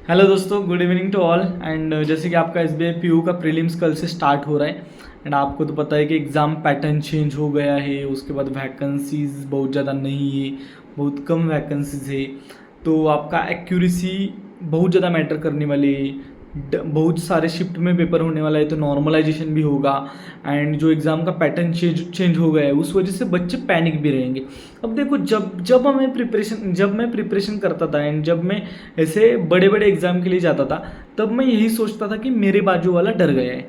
Hello दोस्तों, good evening to all. And जैसे कि आपका एसबीआई पीयू का प्रीलिम्स कल से स्टार्ट हो रहा है। एंड आपको तो पता है कि एग्ज़ाम पैटर्न चेंज हो गया है। उसके बाद वैकेंसीज बहुत ज़्यादा नहीं है, बहुत कम वैकेंसीज है। तो आपका एक्यूरेसी बहुत ज़्यादा मैटर करने वाली है। बहुत सारे शिफ्ट में पेपर होने वाला है, तो नॉर्मलाइजेशन भी होगा। एंड जो एग्ज़ाम का पैटर्न चेंज हो गया है, उस वजह से बच्चे पैनिक भी रहेंगे। अब देखो, जब मैं प्रिपरेशन करता था एंड जब मैं ऐसे बड़े बड़े एग्ज़ाम के लिए जाता था, तब मैं यही सोचता था कि मेरे बाजू वाला डर गया है।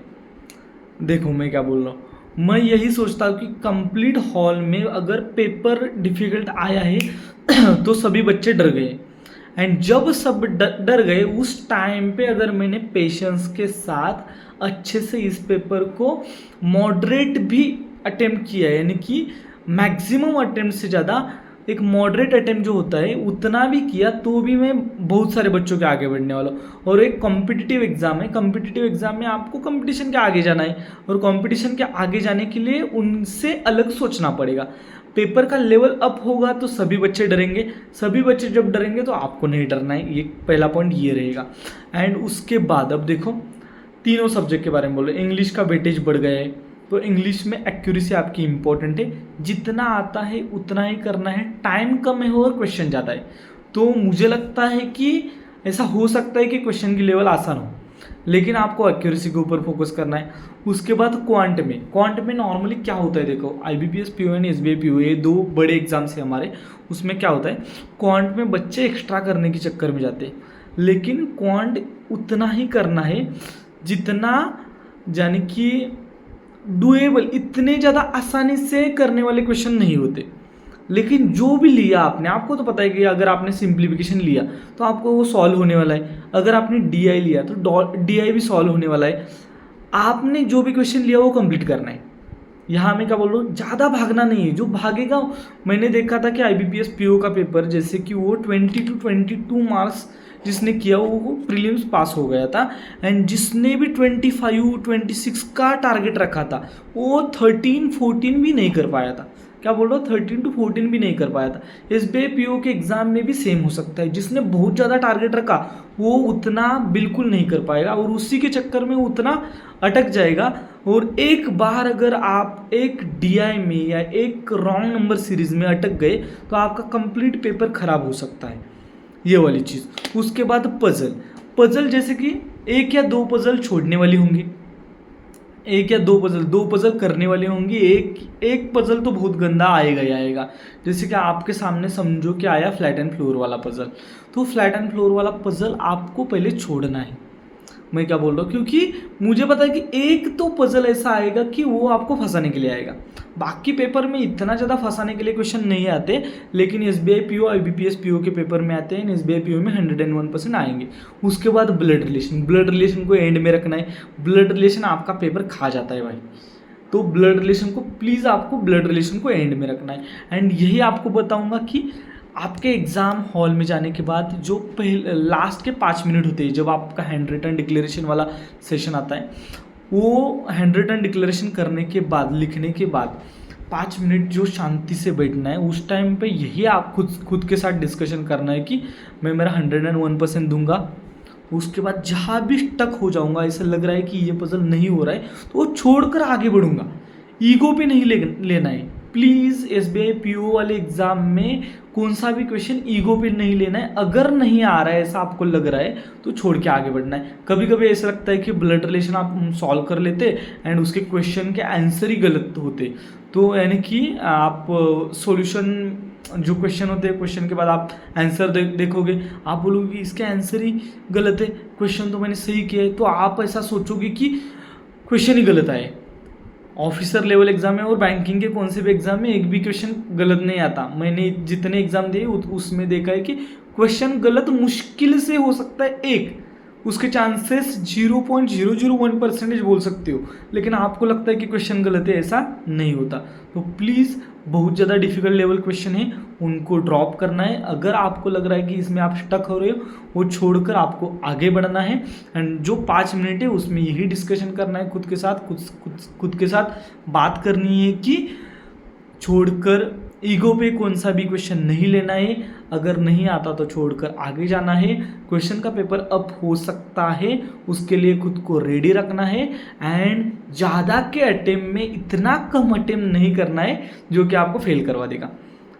देखो मैं क्या बोल रहा हूँ, मैं यही सोचता हूँ कि कंप्लीट हॉल में अगर पेपर डिफ़िकल्ट आया है तो सभी बच्चे डर गए। एंड जब सब डर गए, उस टाइम पे अगर मैंने पेशेंस के साथ अच्छे से इस पेपर को मॉडरेट भी अटेम्प्ट किया, यानी कि मैक्सिमम अटेम्प्ट से ज़्यादा एक मॉडरेट अटेम्प्ट जो होता है उतना भी किया, तो भी मैं बहुत सारे बच्चों के आगे बढ़ने वाला हूँ। और एक कॉम्पिटिटिव एग्ज़ाम है, कॉम्पिटिटिव एग्ज़ाम में आपको कंपटीशन के आगे जाना है, और कंपटीशन के आगे जाने के लिए उनसे अलग सोचना पड़ेगा। पेपर का लेवल अप होगा तो सभी बच्चे डरेंगे, सभी बच्चे जब डरेंगे तो आपको नहीं डरना है। ये पहला पॉइंट ये रहेगा। एंड उसके बाद अब देखो, तीनों सब्जेक्ट के बारे में बोलो। इंग्लिश का वेटेज बढ़ गया है, तो इंग्लिश में एक्यूरेसी आपकी इंपॉर्टेंट है। जितना आता है उतना ही करना है, टाइम कम है और क्वेश्चन ज़्यादा है। तो मुझे लगता है कि ऐसा हो सकता है कि क्वेश्चन की लेवल आसान हो, लेकिन आपको एक्यूरेसी के ऊपर फोकस करना है। उसके बाद क्वांट में नॉर्मली क्या होता है, देखो IBPS PO and SBI PO, ये दो बड़े एग्जाम्स हैं हमारे। उसमें क्या होता है, क्वांट में बच्चे एक्स्ट्रा करने के चक्कर में जाते हैं, लेकिन क्वांट उतना ही करना है जितना, यानी कि डुएबल, इतने ज़्यादा आसानी से करने वाले क्वेश्चन नहीं होते। लेकिन जो भी लिया आपने, आपको तो पता है कि अगर आपने सिंप्लीफिकेशन लिया तो आपको वो सॉल्व होने वाला है। अगर आपने DI लिया तो DI भी सॉल्व होने वाला है। आपने जो भी क्वेश्चन लिया वो कंप्लीट करना है। यहाँ मैं क्या बोल रहा हूँ, ज़्यादा भागना नहीं है। जो भागेगा, मैंने देखा था कि IBPS PO का पेपर, जैसे कि वो 20 to 22 मार्क्स जिसने किया वो प्रीलिम्स पास हो गया था। एंड जिसने भी 25 26 का टारगेट रखा था, वो 13 14 भी नहीं कर पाया था। क्या बोल रहा हूँ, 13 to 14 भी नहीं कर पाया था। SBI PO के एग्जाम में भी सेम हो सकता है। जिसने बहुत ज़्यादा टारगेट रखा वो उतना बिल्कुल नहीं कर पाएगा, और उसी के चक्कर में उतना अटक जाएगा। और एक बार अगर आप एक DI में या एक रॉन्ग नंबर सीरीज में अटक गए तो आपका कंप्लीट पेपर खराब हो सकता है, ये वाली चीज़। उसके बाद पजल जैसे कि एक या दो पजल छोड़ने वाली होंगी, एक या दो पजल करने वाली होंगी। एक पजल तो बहुत गंदा आएगा ही आएगा। जैसे कि आपके सामने समझो कि आया फ्लैट एंड फ्लोर वाला पजल, तो फ्लैट एंड फ्लोर वाला पजल आपको पहले छोड़ना है। मैं क्या बोल रहा हूँ, क्योंकि मुझे पता है कि एक तो पजल ऐसा आएगा कि वो आपको फंसाने के लिए आएगा। बाकी पेपर में इतना ज़्यादा फंसाने के लिए क्वेश्चन नहीं आते, लेकिन SBI PO IBPS PO के पेपर में आते हैं। SBI PO में 101% आएंगे। उसके बाद ब्लड रिलेशन को एंड में रखना है। ब्लड रिलेशन आपका पेपर खा जाता है भाई, तो ब्लड रिलेशन को प्लीज़, आपको ब्लड रिलेशन को एंड में रखना है। एंड यही आपको बताऊंगा कि आपके एग्ज़ाम हॉल में जाने के बाद जो पहले लास्ट के 5 मिनट होते हैं, जब आपका हैंड रिटन डिक्लेरेशन वाला सेशन आता है, वो हैंड रिटन डिक्लेरेशन करने के बाद, लिखने के बाद 5 मिनट जो शांति से बैठना है, उस टाइम पे यही आप खुद के साथ डिस्कशन करना है कि मैं मेरा 101% दूंगा। उसके बाद जहाँ भी स्टक हो जाऊंगा, ऐसा लग रहा है कि ये पजल नहीं हो रहा है, तो वो छोड़कर आगे बढ़ूंगा। ईगो पे नहीं लेना है प्लीज़। SBI PO वाले एग्जाम में कौन सा भी क्वेश्चन ईगो पे नहीं लेना है। अगर नहीं आ रहा है, ऐसा आपको लग रहा है, तो छोड़ के आगे बढ़ना है। कभी कभी ऐसा लगता है कि ब्लड रिलेशन आप सॉल्व कर लेते एंड उसके क्वेश्चन के आंसर ही गलत होते, तो यानी कि आप सॉल्यूशन, जो क्वेश्चन होते हैं, क्वेश्चन के बाद आप आंसर देखोगे, आप बोलोगे कि इसके आंसर ही गलत है, क्वेश्चन तो मैंने सही किया है, तो आप ऐसा सोचोगे कि क्वेश्चन ही गलत आए। ऑफिसर लेवल एग्जाम में और बैंकिंग के कौन से भी एग्जाम में एक भी क्वेश्चन गलत नहीं आता। मैंने जितने एग्जाम दिए उसमें देखा है कि क्वेश्चन गलत मुश्किल से हो सकता है एक, उसके चांसेस 0.001% बोल सकते हो, लेकिन आपको लगता है कि क्वेश्चन गलत है, ऐसा नहीं होता। तो प्लीज़, बहुत ज़्यादा डिफिकल्ट लेवल क्वेश्चन है, उनको ड्रॉप करना है। अगर आपको लग रहा है कि इसमें आप स्टक हो रहे हो, वो छोड़कर आपको आगे बढ़ना है। एंड जो 5 मिनट है उसमें यही डिस्कशन करना है खुद के साथ, खुद के साथ बात करनी है कि छोड़कर ईगो पे कौन सा भी क्वेश्चन नहीं लेना है, अगर नहीं आता तो छोड़कर आगे जाना है। क्वेश्चन का पेपर अप हो सकता है, उसके लिए खुद को रेडी रखना है एंड ज़्यादा के अटेम्प्ट में इतना कम अटेम्प्ट नहीं करना है जो कि आपको फेल करवा देगा।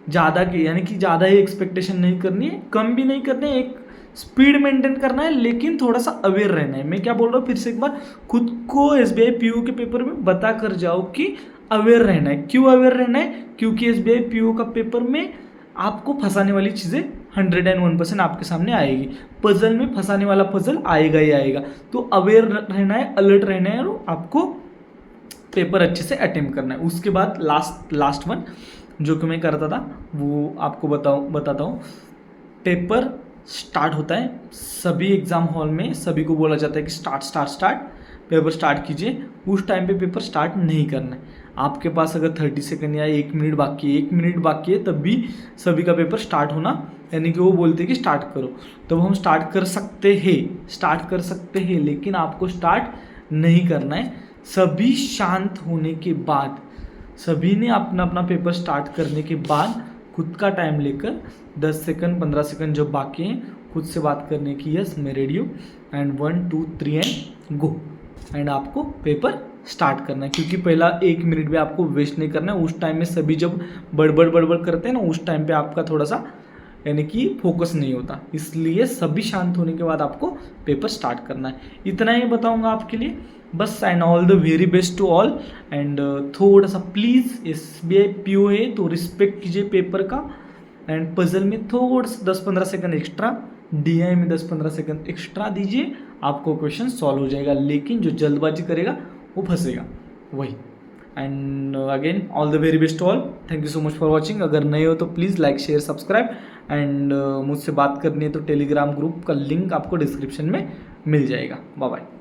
ज़्यादा के यानी कि ज़्यादा ही एक्सपेक्टेशन नहीं करनी है, कम भी नहीं करनी है, एक स्पीड मेंटेन करना है, लेकिन थोड़ा सा अवेयर रहना है। मैं क्या बोल रहा हूँ फिर से एक बार, खुद को SBI PO के पेपर में बता कर जाओ कि अवेयर रहना है। क्यों अवेयर रहना है? क्योंकि SBI PO का पेपर में आपको फंसाने वाली चीज़ें 101% आपके सामने आएगी। पजल में फंसाने वाला पजल आएगा ही आएगा। तो अवेयर रहना है, अलर्ट रहना है और आपको पेपर अच्छे से अटेम्प्ट करना है। उसके बाद लास्ट वन जो कि मैं करता था वो आपको बताता हूँ। पेपर स्टार्ट होता है, सभी एग्ज़ाम हॉल में सभी को बोला जाता है कि स्टार्ट पेपर स्टार्ट कीजिए। उस टाइम पे पेपर स्टार्ट नहीं करना है। आपके पास अगर 30 सेकंड या 1 मिनट बाकी है तब भी सभी का पेपर स्टार्ट होना, यानी कि वो बोलते हैं कि स्टार्ट करो, तो हम स्टार्ट कर सकते हैं, लेकिन आपको स्टार्ट नहीं करना है। सभी शांत होने के बाद, सभी ने अपना अपना पेपर स्टार्ट करने के बाद खुद का टाइम लेकर 10 सेकंड 15 सेकंड जब बाकी हैं खुद से बात करने की, यस मैं रेडी हूँ एंड 1 2 3 एंड गो, एंड आपको पेपर स्टार्ट करना है। क्योंकि पहला 1 मिनट भी आपको वेस्ट नहीं करना है। उस टाइम में सभी जब बड़बड़ करते हैं ना, उस टाइम पे आपका थोड़ा सा यानी कि फोकस नहीं होता, इसलिए सभी शांत होने के बाद आपको पेपर स्टार्ट करना है। इतना ही बताऊंगा आपके लिए बस। And all the very best to all. And थोड़ा सा प्लीज़ SBI PO है तो रिस्पेक्ट कीजिए पेपर का। एंड पजल में थोड़ा सा 10-15 सेकंड एक्स्ट्रा, DI में 10-15 सेकंड एक्स्ट्रा दीजिए, आपको क्वेश्चन सॉल्व हो जाएगा। लेकिन जो जल्दबाजी करेगा वो फंसेगा वही। And again all the very best to all. Thank you so much for watching. अगर नए हो तो please like share subscribe and मुझसे बात करनी है तो टेलीग्राम ग्रुप का लिंक आपको डिस्क्रिप्शन में मिल जाएगा। Bye bye.